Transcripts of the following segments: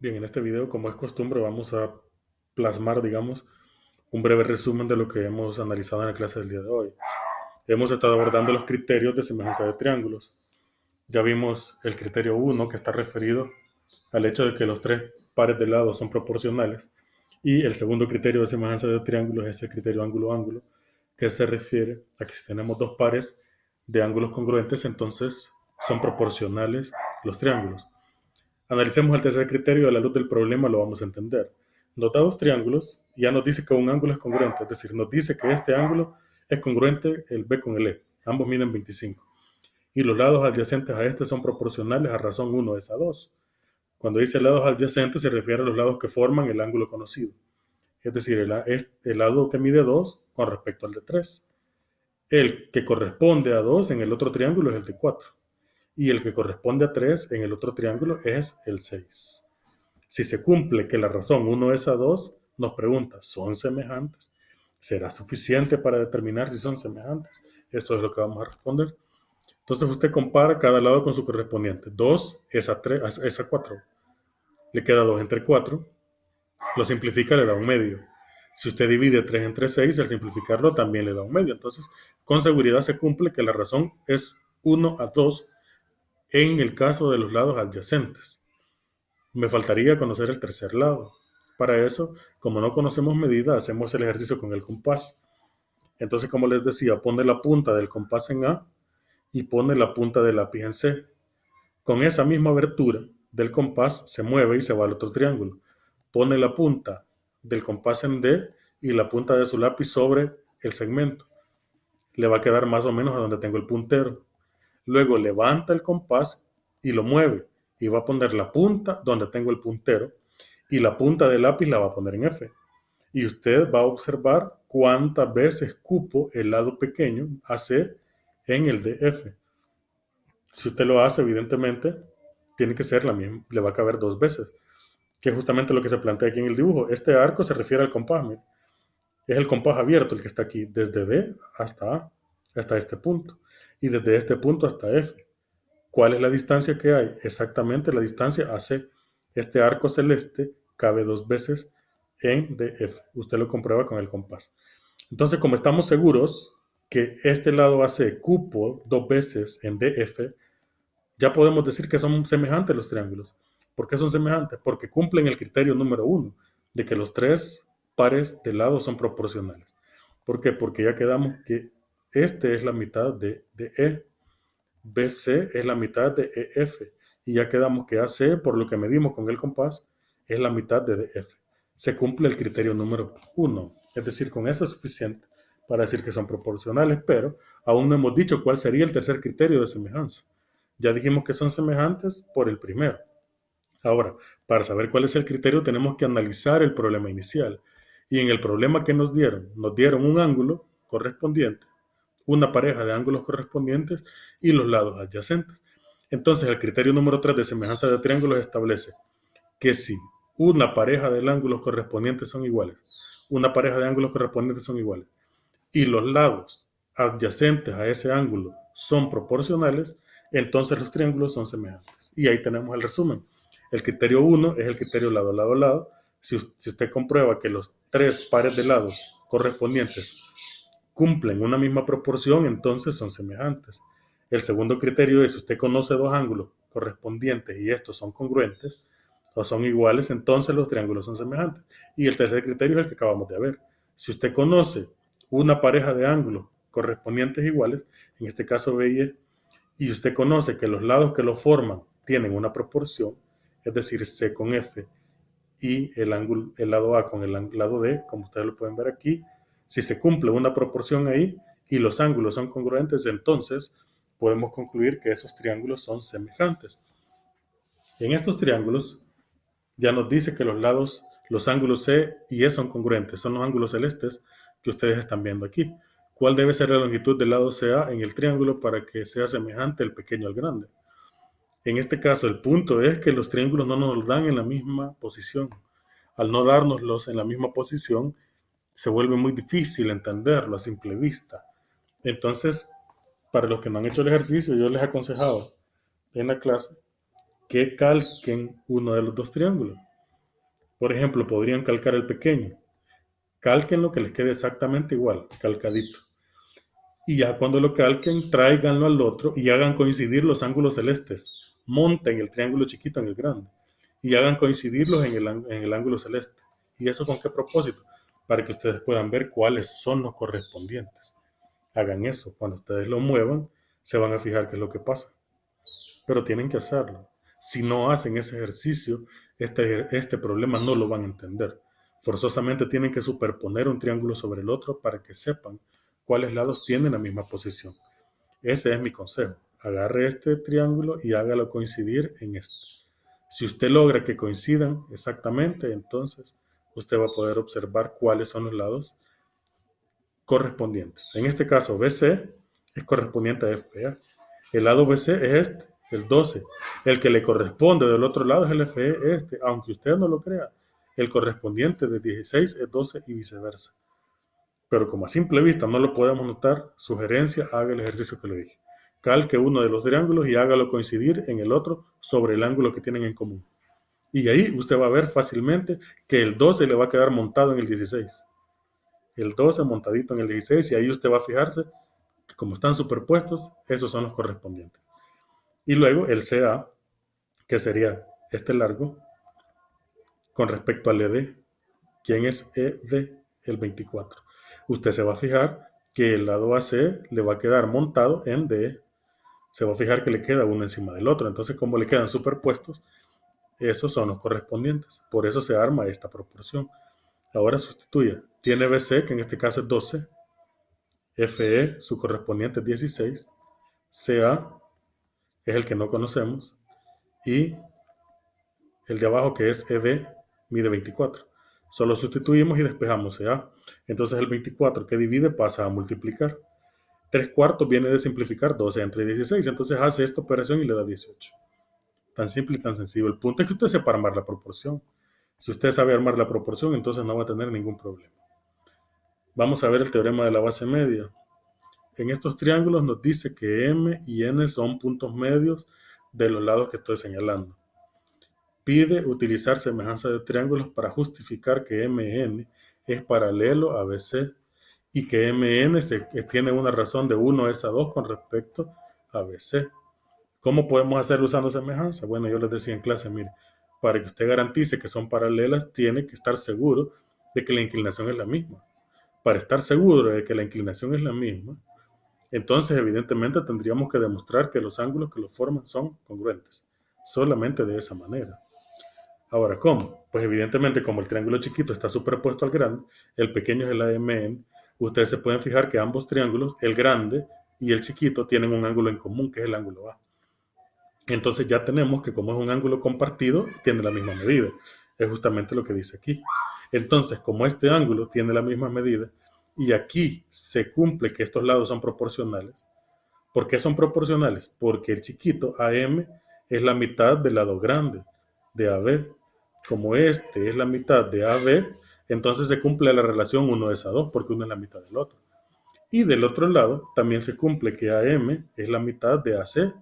Bien, en este video, como es costumbre, vamos a plasmar, digamos, un breve resumen de lo que hemos analizado en la clase del día de hoy. Hemos estado abordando los criterios de semejanza de triángulos. Ya vimos el criterio uno, que está referido al hecho de que los tres pares de lados son proporcionales. Y el segundo criterio de semejanza de triángulos es el criterio ángulo-ángulo, que se refiere a que si tenemos dos pares de ángulos congruentes, entonces son proporcionales los triángulos. Analicemos el tercer criterio y a la luz del problema lo vamos a entender. Los dados triángulos ya nos dice que un ángulo es congruente, es decir, nos dice que este ángulo es congruente el B con el E. Ambos miden 25. Y los lados adyacentes a este son proporcionales a razón 1 es a 2. Cuando dice lados adyacentes se refiere a los lados que forman el ángulo conocido. Es decir, el lado que mide 2 con respecto al de 3. El que corresponde a 2 en el otro triángulo es el de 4. Y el que corresponde a 3 en el otro triángulo es el 6. Si se cumple que la razón 1 es a 2, nos pregunta, ¿son semejantes? ¿Será suficiente para determinar si son semejantes? Eso es lo que vamos a responder. Entonces usted compara cada lado con su correspondiente. 2 es a 3, es a 4. Le queda 2 entre 4. Lo simplifica, le da un medio. Si usted divide 3 entre 6, al simplificarlo también le da un medio. Entonces, con seguridad se cumple que la razón es 1 a 2 en el caso de los lados adyacentes. Me faltaría conocer el tercer lado. Para eso, como no conocemos medida, hacemos el ejercicio con el compás. Entonces, como les decía, pone la punta del compás en A y pone la punta del lápiz en C. Con esa misma abertura del compás se mueve y se va al otro triángulo. Pone la punta del compás en D y la punta de su lápiz sobre el segmento. Le va a quedar más o menos a donde tengo el puntero. Luego levanta el compás y lo mueve y va a poner la punta donde tengo el puntero y la punta del lápiz la va a poner en F. Y usted va a observar cuántas veces cupo el lado pequeño AC en el de F. Si usted lo hace, evidentemente, tiene que ser la misma, le va a caber dos veces, que es justamente lo que se plantea aquí en el dibujo. Este arco se refiere al compás, mire. Es el compás abierto el que está aquí, desde B hasta A, hasta este punto, y desde este punto hasta F. ¿Cuál es la distancia que hay? Exactamente la distancia AC. Este arco celeste cabe dos veces en DF. Usted lo comprueba con el compás. Entonces, como estamos seguros que este lado AC cupo dos veces en DF, ya podemos decir que son semejantes los triángulos. ¿Por qué son semejantes? Porque cumplen el criterio número uno, de que los tres pares de lados son proporcionales. ¿Por qué? Porque ya quedamos que este es la mitad de E, BC es la mitad de EF y ya quedamos que AC, por lo que medimos con el compás, es la mitad de DF. Se cumple el criterio número uno, es decir, con eso es suficiente para decir que son proporcionales, pero aún no hemos dicho cuál sería el tercer criterio de semejanza. Ya dijimos que son semejantes por el primero. Ahora, para saber cuál es el criterio tenemos que analizar el problema inicial. Y en el problema que nos dieron un ángulo correspondiente, una pareja de ángulos correspondientes y los lados adyacentes. Entonces, el criterio número 3 de semejanza de triángulos establece que si una pareja de ángulos correspondientes son iguales, una pareja de ángulos correspondientes son iguales, y los lados adyacentes a ese ángulo son proporcionales, entonces los triángulos son semejantes. Y ahí tenemos el resumen. El criterio 1 es el criterio lado, lado, lado. Si usted comprueba que los tres pares de lados correspondientes cumplen una misma proporción, entonces son semejantes. El segundo criterio es si usted conoce dos ángulos correspondientes y estos son congruentes o son iguales, entonces los triángulos son semejantes. Y el tercer criterio es el que acabamos de ver. Si usted conoce una pareja de ángulos correspondientes iguales, en este caso B y E, y usted conoce que los lados que lo forman tienen una proporción, es decir, C con F y el lado A con el lado D, como ustedes lo pueden ver aquí, si se cumple una proporción ahí y los ángulos son congruentes, entonces podemos concluir que esos triángulos son semejantes. En estos triángulos ya nos dice que los lados, los ángulos C y E son congruentes, son los ángulos celestes que ustedes están viendo aquí. ¿Cuál debe ser la longitud del lado CA en el triángulo para que sea semejante el pequeño al grande? En este caso, el punto es que los triángulos no nos los dan en la misma posición. Al no dárnoslos en la misma posición, se vuelve muy difícil entenderlo a simple vista. Entonces, para los que no han hecho el ejercicio, yo les he aconsejado en la clase que calquen uno de los dos triángulos. Por ejemplo, podrían calcar el pequeño. Calquen lo que les quede exactamente igual, calcadito. Y ya cuando lo calquen, tráiganlo al otro y hagan coincidir los ángulos celestes. Monten el triángulo chiquito en el grande y hagan coincidirlos en el ángulo celeste. ¿Y eso con qué propósito? Para que ustedes puedan ver cuáles son los correspondientes. Hagan eso. Cuando ustedes lo muevan, se van a fijar qué es lo que pasa. Pero tienen que hacerlo. Si no hacen ese ejercicio, este problema no lo van a entender. Forzosamente tienen que superponer un triángulo sobre el otro para que sepan cuáles lados tienen la misma posición. Ese es mi consejo. Agarre este triángulo y hágalo coincidir en este. Si usted logra que coincidan exactamente, entonces usted va a poder observar cuáles son los lados correspondientes. En este caso, BC es correspondiente a FA. El lado BC es este, el 12. El que le corresponde del otro lado es el FE, este, aunque usted no lo crea. El correspondiente de 16 es 12 y viceversa. Pero como a simple vista no lo podemos notar, sugerencia, haga el ejercicio que le dije. Calque uno de los triángulos y hágalo coincidir en el otro sobre el ángulo que tienen en común. Y ahí usted va a ver fácilmente que el 12 le va a quedar montado en el 16. El 12 montadito en el 16 y ahí usted va a fijarse que como están superpuestos, esos son los correspondientes. Y luego el CA, que sería este largo, con respecto al ED. ¿Quién es ED? El 24. Usted se va a fijar que el lado AC le va a quedar montado en D. Se va a fijar que le queda uno encima del otro. Entonces, como le quedan superpuestos, esos son los correspondientes. Por eso se arma esta proporción. Ahora sustituya. Tiene BC, que en este caso es 12. FE, su correspondiente es 16. CA es el que no conocemos. Y el de abajo, que es ED, mide 24. Solo sustituimos y despejamos CA. Entonces el 24 que divide pasa a multiplicar. 3 cuartos viene de simplificar 12 entre 16. Entonces hace esta operación y le da 18. Tan simple y tan sencillo. El punto es que usted sepa armar la proporción. Si usted sabe armar la proporción, entonces no va a tener ningún problema. Vamos a ver el teorema de la base media. En estos triángulos nos dice que M y N son puntos medios de los lados que estoy señalando. Pide utilizar semejanza de triángulos para justificar que MN es paralelo a BC y que MN tiene una razón de 1 es a 2 con respecto a BC. ¿Cómo podemos hacerlo usando semejanza? Bueno, yo les decía en clase, mire, para que usted garantice que son paralelas, tiene que estar seguro de que la inclinación es la misma. Para estar seguro de que la inclinación es la misma, entonces evidentemente tendríamos que demostrar que los ángulos que los forman son congruentes. Solamente de esa manera. Ahora, ¿cómo? Pues evidentemente como el triángulo chiquito está superpuesto al grande, el pequeño es el AMN, ustedes se pueden fijar que ambos triángulos, el grande y el chiquito, tienen un ángulo en común, que es el ángulo A. Entonces ya tenemos que como es un ángulo compartido, tiene la misma medida. Es justamente lo que dice aquí. Entonces, como este ángulo tiene la misma medida, y aquí se cumple que estos lados son proporcionales. ¿Por qué son proporcionales? Porque el chiquito AM es la mitad del lado grande de AB. Como este es la mitad de AB, entonces se cumple la relación 1 es a 2 porque uno es la mitad del otro. Y del otro lado también se cumple que AM es la mitad de AC.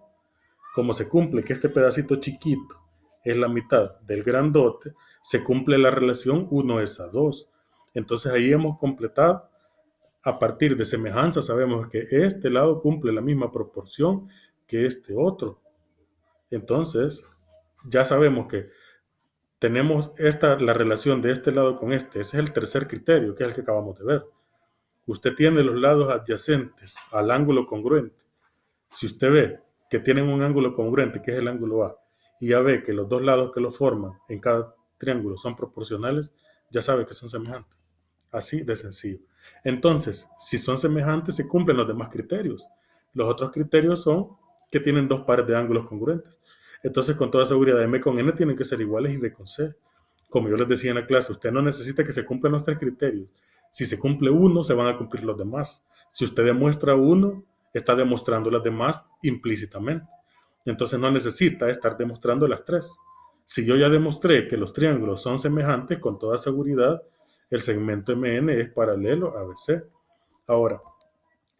Como se cumple que este pedacito chiquito es la mitad del grandote, se cumple la relación 1 es a 2. Entonces ahí hemos completado. A partir de semejanza sabemos que este lado cumple la misma proporción que este otro. Entonces ya sabemos que tenemos la relación de este lado con este. Ese es el tercer criterio, que es el que acabamos de ver. Usted tiene los lados adyacentes al ángulo congruente. Si usted ve que tienen un ángulo congruente, que es el ángulo A, y ya ve que los dos lados que lo forman en cada triángulo son proporcionales, ya sabe que son semejantes. Así de sencillo. Entonces, si son semejantes, se cumplen los demás criterios. Los otros criterios son que tienen dos pares de ángulos congruentes. Entonces, con toda seguridad, M con N tienen que ser iguales y B con C. Como yo les decía en la clase, usted no necesita que se cumplan los tres criterios. Si se cumple uno, se van a cumplir los demás. Si usted demuestra uno, está demostrando las demás implícitamente. Entonces no necesita estar demostrando las tres. Si yo ya demostré que los triángulos son semejantes, con toda seguridad, el segmento MN es paralelo a BC. Ahora,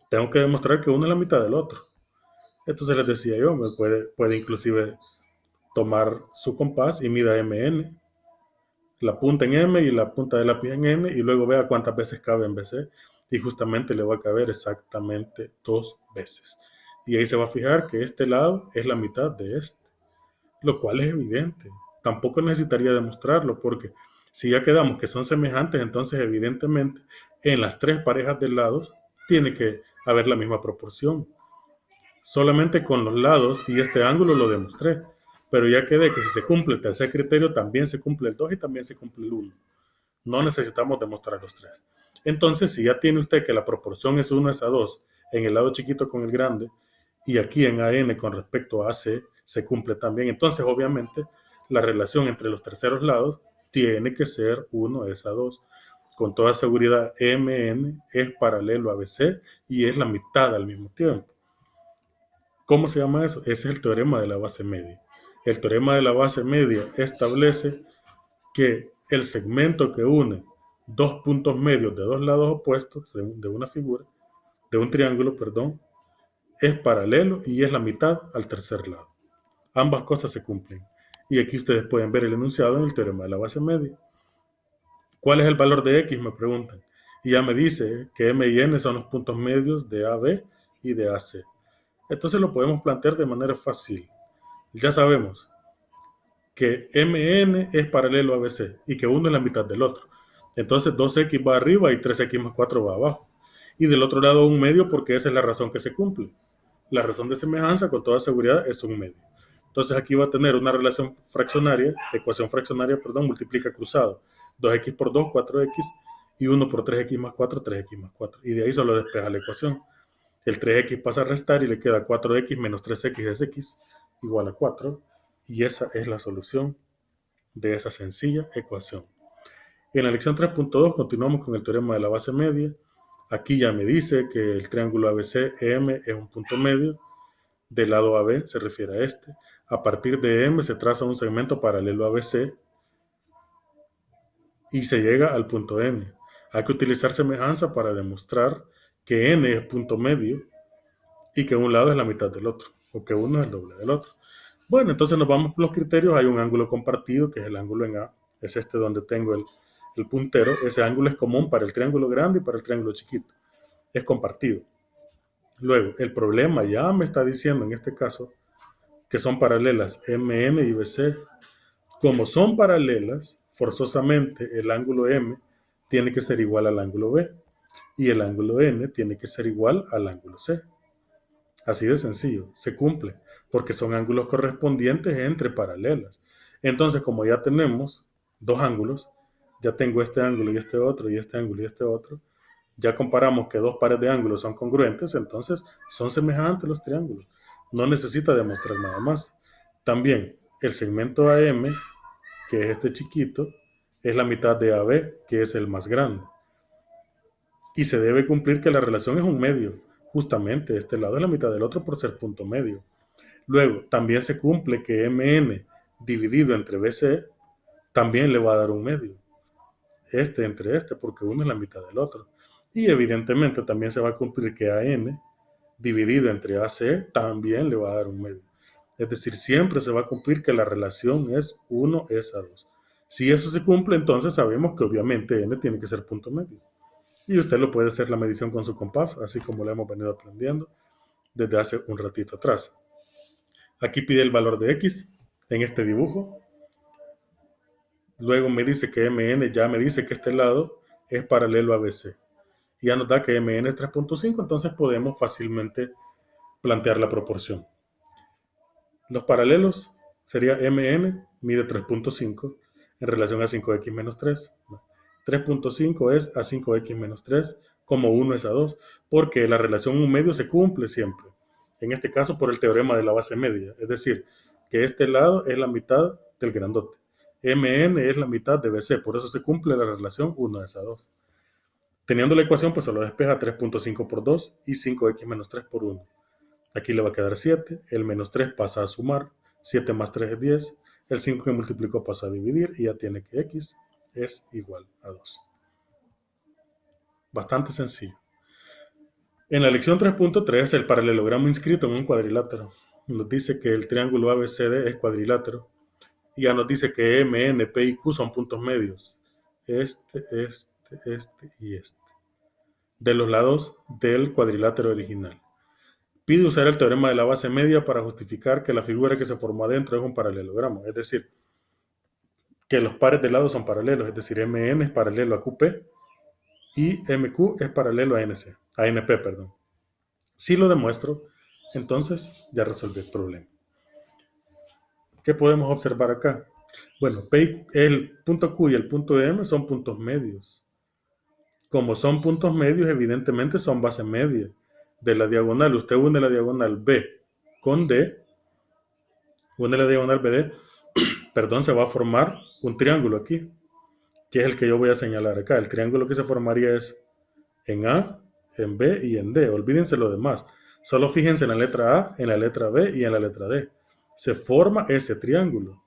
tengo que demostrar que uno es la mitad del otro. Entonces les decía yo, puede inclusive tomar su compás y mida MN. la punta en M y la punta del lápiz en N y luego vea cuántas veces cabe en BC y justamente le va a caber exactamente 2 veces. Y ahí se va a fijar que este lado es la mitad de este, lo cual es evidente. Tampoco necesitaría demostrarlo porque si ya quedamos que son semejantes, entonces evidentemente en las tres parejas de lados tiene que haber la misma proporción. Solamente con los lados y este ángulo lo demostré, pero ya quedé que si se cumple el tercer criterio también se cumple el 2 y también se cumple el 1. No necesitamos demostrar los tres. Entonces, si ya tiene usted que la proporción es 1 es a 2 en el lado chiquito con el grande y aquí en AN con respecto a AC se cumple también, entonces obviamente la relación entre los terceros lados tiene que ser 1 es a 2. Con toda seguridad, MN es paralelo a BC y es la mitad al mismo tiempo. ¿Cómo se llama eso? Ese es el teorema de la base media. El teorema de la base media establece que el segmento que une dos puntos medios de dos lados opuestos de una figura, de un triángulo, perdón, es paralelo y es la mitad al tercer lado. Ambas cosas se cumplen. Y aquí ustedes pueden ver el enunciado en el teorema de la base media. ¿Cuál es el valor de X? Me preguntan. Y ya me dice que M y N son los puntos medios de AB y de AC. Entonces lo podemos plantear de manera fácil. Ya sabemos que MN es paralelo a BC y que uno es la mitad del otro. Entonces 2x va arriba y 3x más 4 va abajo. Y del otro lado un medio porque esa es la razón que se cumple. La razón de semejanza con toda seguridad es un medio. Entonces aquí va a tener una relación fraccionaria, ecuación fraccionaria, perdón, multiplica cruzado. 2x por 2, 4x y 1 por 3x más 4, 3x más 4. Y de ahí solo despeja la ecuación. El 3x pasa a restar y le queda 4x menos 3x es x igual a 4. Y esa es la solución de esa sencilla ecuación. En la lección 3.2 continuamos con el teorema de la base media. Aquí ya me dice que el triángulo ABC-EM es un punto medio. Del lado AB se refiere a este. A partir de M se traza un segmento paralelo a BC y se llega al punto N. Hay que utilizar semejanza para demostrar que N es punto medio y que un lado es la mitad del otro, o que uno es el doble del otro. Bueno, entonces nos vamos por los criterios. Hay un ángulo compartido, que es el ángulo en A. Es este donde tengo el puntero. Ese ángulo es común para el triángulo grande y para el triángulo chiquito. Es compartido. Luego, el problema ya me está diciendo en este caso que son paralelas MN y BC. Como son paralelas, forzosamente el ángulo M tiene que ser igual al ángulo B y el ángulo N tiene que ser igual al ángulo C. Así de sencillo, se cumple, porque son ángulos correspondientes entre paralelas. Entonces, como ya tenemos dos ángulos, ya tengo este ángulo y este otro, y este ángulo y este otro, ya comparamos que dos pares de ángulos son congruentes, entonces son semejantes los triángulos. No necesita demostrar nada más. También el segmento AM, que es este chiquito, es la mitad de AB, que es el más grande. Y se debe cumplir que la relación es un medio. Justamente este lado es la mitad del otro por ser punto medio. Luego, también se cumple que MN dividido entre BC también le va a dar un medio. Este entre este, porque uno es la mitad del otro. Y evidentemente también se va a cumplir que AN dividido entre AC también le va a dar un medio. Es decir, siempre se va a cumplir que la relación es 1 es a 2. Si eso se cumple, entonces sabemos que obviamente N tiene que ser punto medio. Y usted lo puede hacer la medición con su compás, así como lo hemos venido aprendiendo desde hace un ratito atrás. Aquí pide el valor de X en este dibujo. Luego me dice que MN ya me dice que este lado es paralelo a BC. Y ya nos da que MN es 3.5, entonces podemos fácilmente plantear la proporción. Los paralelos sería MN mide 3.5 en relación a 5x menos 3. 3.5 es a 5x menos 3 como 1 es a 2, porque la relación un medio se cumple siempre. En este caso por el teorema de la base media, es decir, que este lado es la mitad del grandote. MN es la mitad de BC, por eso se cumple la relación 1 es a 2. Teniendo la ecuación, pues solo despeja 3.5 por 2 y 5x menos 3 por 1. Aquí le va a quedar 7, el menos 3 pasa a sumar, 7 más 3 es 10, el 5 que multiplicó pasa a dividir y ya tiene que x es igual a 2. Bastante sencillo. En la lección 3.3, el paralelogramo inscrito en un cuadrilátero nos dice que el triángulo ABCD es cuadrilátero Y ya nos dice que M, N, P y Q son puntos medios. Este y este. De los lados del cuadrilátero original. Pide usar el teorema de la base media para justificar que la figura que se formó adentro es un paralelogramo. Es decir, que los pares de lados son paralelos. Es decir, MN es paralelo a QP y MQ es paralelo a NC, a NP, perdón. Si lo demuestro, entonces ya resolví el problema. ¿Qué podemos observar acá? Bueno, el punto Q y el punto M son puntos medios. Como son puntos medios, evidentemente son base media. De la diagonal, usted une la diagonal B con D, une la diagonal BD, perdón, se va a formar un triángulo aquí, que es el que yo voy a señalar acá. El triángulo que se formaría es en A, en B y en D. Olvídense lo demás. Solo fíjense en la letra A, en la letra B y en la letra D. Se forma ese triángulo.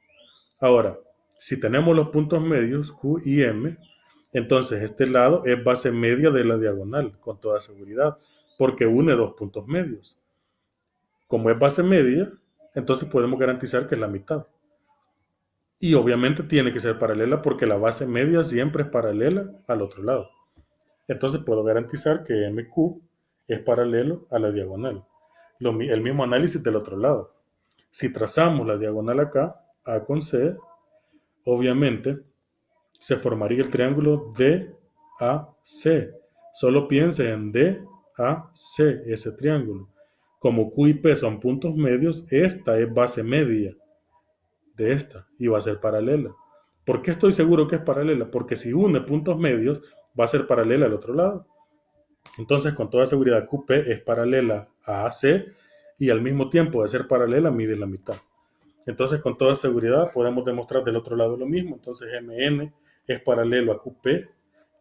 Ahora, si tenemos los puntos medios Q y M, entonces este lado es base media de la diagonal, con toda seguridad, porque une dos puntos medios. Como es base media, entonces podemos garantizar que es la mitad. Y obviamente tiene que ser paralela porque la base media siempre es paralela al otro lado. Entonces puedo garantizar que MQ es paralelo a la diagonal. El mismo análisis del otro lado. Si trazamos la diagonal acá, A con C, obviamente se formaría el triángulo DAC. Solo piense en DAC, ese triángulo. Como Q y P son puntos medios, esta es base media de esta y va a ser paralela. ¿Por qué estoy seguro que es paralela? Porque si une puntos medios, va a ser paralela al otro lado. Entonces, con toda seguridad, QP es paralela a AC y al mismo tiempo de ser paralela mide la mitad. Entonces, con toda seguridad podemos demostrar del otro lado lo mismo. Entonces, MN es paralelo a QP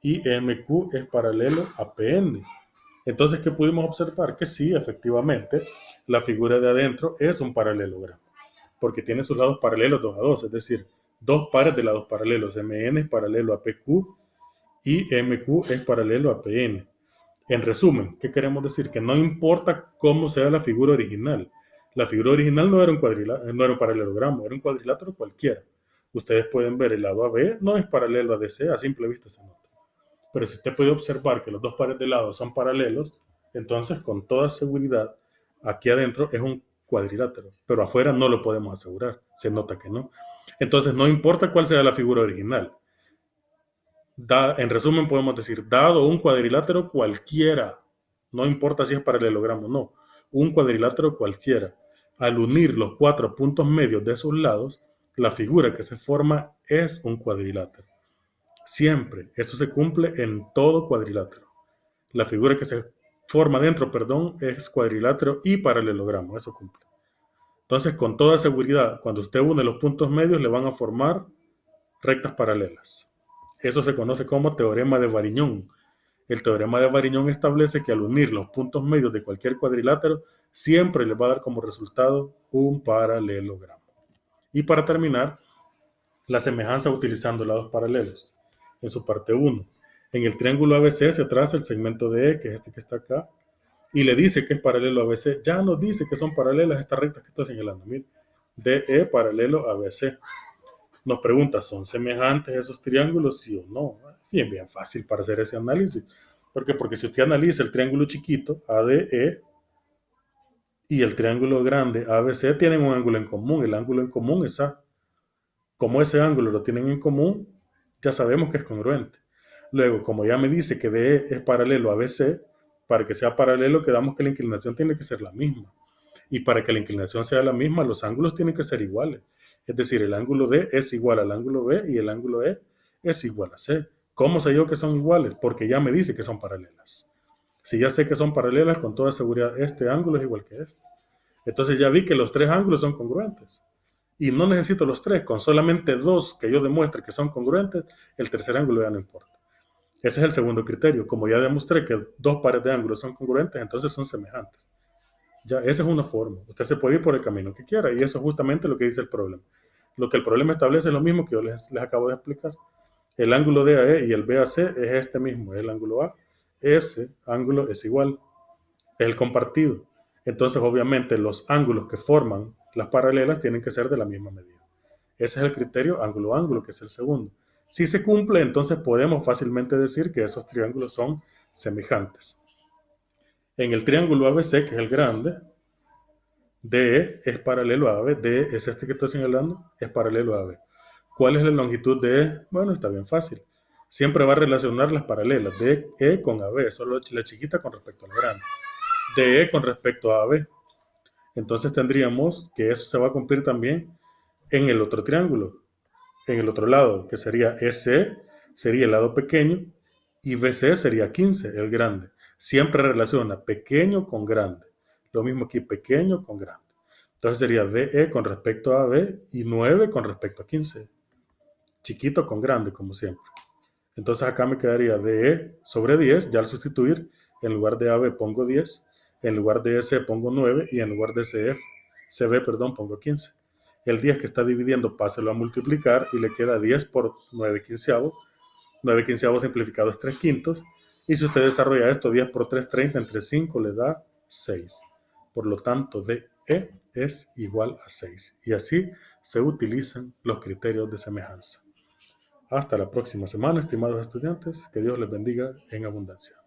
y MQ es paralelo a PN. Entonces, ¿qué pudimos observar? Que sí, efectivamente, la figura de adentro es un paralelogramo, porque tiene sus lados paralelos 2 a 2, es decir, dos pares de lados paralelos. MN es paralelo a PQ y MQ es paralelo a PN. En resumen, ¿qué queremos decir? Que no importa cómo sea la figura original. La figura original no era un paralelogramo, era un cuadrilátero cualquiera. Ustedes pueden ver el lado AB no es paralelo a DC, a simple vista se nota. Pero si usted puede observar que los dos pares de lados son paralelos, entonces con toda seguridad aquí adentro es un cuadrilátero, pero afuera no lo podemos asegurar, se nota que no. Entonces no importa cuál sea la figura original. En resumen podemos decir, dado un cuadrilátero cualquiera, no importa si es paralelogramo o no, un cuadrilátero cualquiera, al unir los cuatro puntos medios de sus lados, la figura que se forma es un cuadrilátero. Siempre, eso se cumple en todo cuadrilátero. La figura que se forma dentro, perdón, es cuadrilátero y paralelogramo, eso cumple. Entonces, con toda seguridad, cuando usted une los puntos medios, le van a formar rectas paralelas. Eso se conoce como teorema de Variñón. El teorema de Variñón establece que al unir los puntos medios de cualquier cuadrilátero, siempre le va a dar como resultado un paralelogramo. Y para terminar, la semejanza utilizando lados paralelos. En su parte 1, en el triángulo ABC se traza el segmento de E, que es este que está acá, y le dice que es paralelo a ABC. Ya nos dice que son paralelas estas rectas que estoy señalando. Mire, DE paralelo a BC. Nos pregunta, ¿son semejantes esos triángulos? Sí o no. Bien fácil para hacer ese análisis. ¿Por qué? Porque si usted analiza el triángulo chiquito, ADE, y el triángulo grande, ABC, tienen un ángulo en común. El ángulo en común es A. Como ese ángulo lo tienen en común, ya sabemos que es congruente. Luego, como ya me dice que DE es paralelo a BC, para que sea paralelo quedamos que la inclinación tiene que ser la misma. Y para que la inclinación sea la misma, los ángulos tienen que ser iguales. Es decir, el ángulo D es igual al ángulo B y el ángulo E es igual a C. ¿Cómo sé yo que son iguales? Porque ya me dice que son paralelas. Si ya sé que son paralelas, con toda seguridad este ángulo es igual que este. Entonces ya vi que los tres ángulos son congruentes. Y no necesito los tres, con solamente dos que yo demuestre que son congruentes, el tercer ángulo ya no importa. Ese es el segundo criterio. Como ya demostré que dos pares de ángulos son congruentes, entonces son semejantes. Ya, esa es una forma. Usted se puede ir por el camino que quiera y eso es justamente lo que dice el problema. Lo que el problema establece es lo mismo que yo les acabo de explicar. El ángulo DAE y el BAC es este mismo, es el ángulo A. Ese ángulo es igual, es el compartido. Entonces, obviamente, los ángulos que forman las paralelas tienen que ser de la misma medida. Ese es el criterio ángulo-ángulo, que es el segundo. Si se cumple, entonces podemos fácilmente decir que esos triángulos son semejantes. En el triángulo ABC, que es el grande, DE es paralelo a AB. DE es este que estoy señalando, es paralelo a AB. ¿Cuál es la longitud de E? Bueno, está bien fácil. Siempre va a relacionar las paralelas de E con AB, solo la chiquita con respecto a la grande. De E con respecto a AB. Entonces tendríamos que eso se va a cumplir también en el otro triángulo, en el otro lado, que sería EC, sería el lado pequeño, y BC sería 15, el grande. Siempre relaciona pequeño con grande. Lo mismo aquí, pequeño con grande. Entonces sería DE con respecto a AB y 9 con respecto a 15. Chiquito con grande, como siempre. Entonces acá me quedaría DE sobre 10, ya al sustituir, en lugar de AB pongo 10, en lugar de EC pongo 9 y en lugar de CB, pongo 15. El 10 que está dividiendo, páselo a multiplicar y le queda 10 por 9 quinceavos. 9 quinceavos simplificado es 3 quintos. Y si usted desarrolla esto, 10 por 3, 30, entre 5 le da 6. Por lo tanto, DE es igual a 6. Y así se utilizan los criterios de semejanza. Hasta la próxima semana, estimados estudiantes. Que Dios les bendiga en abundancia.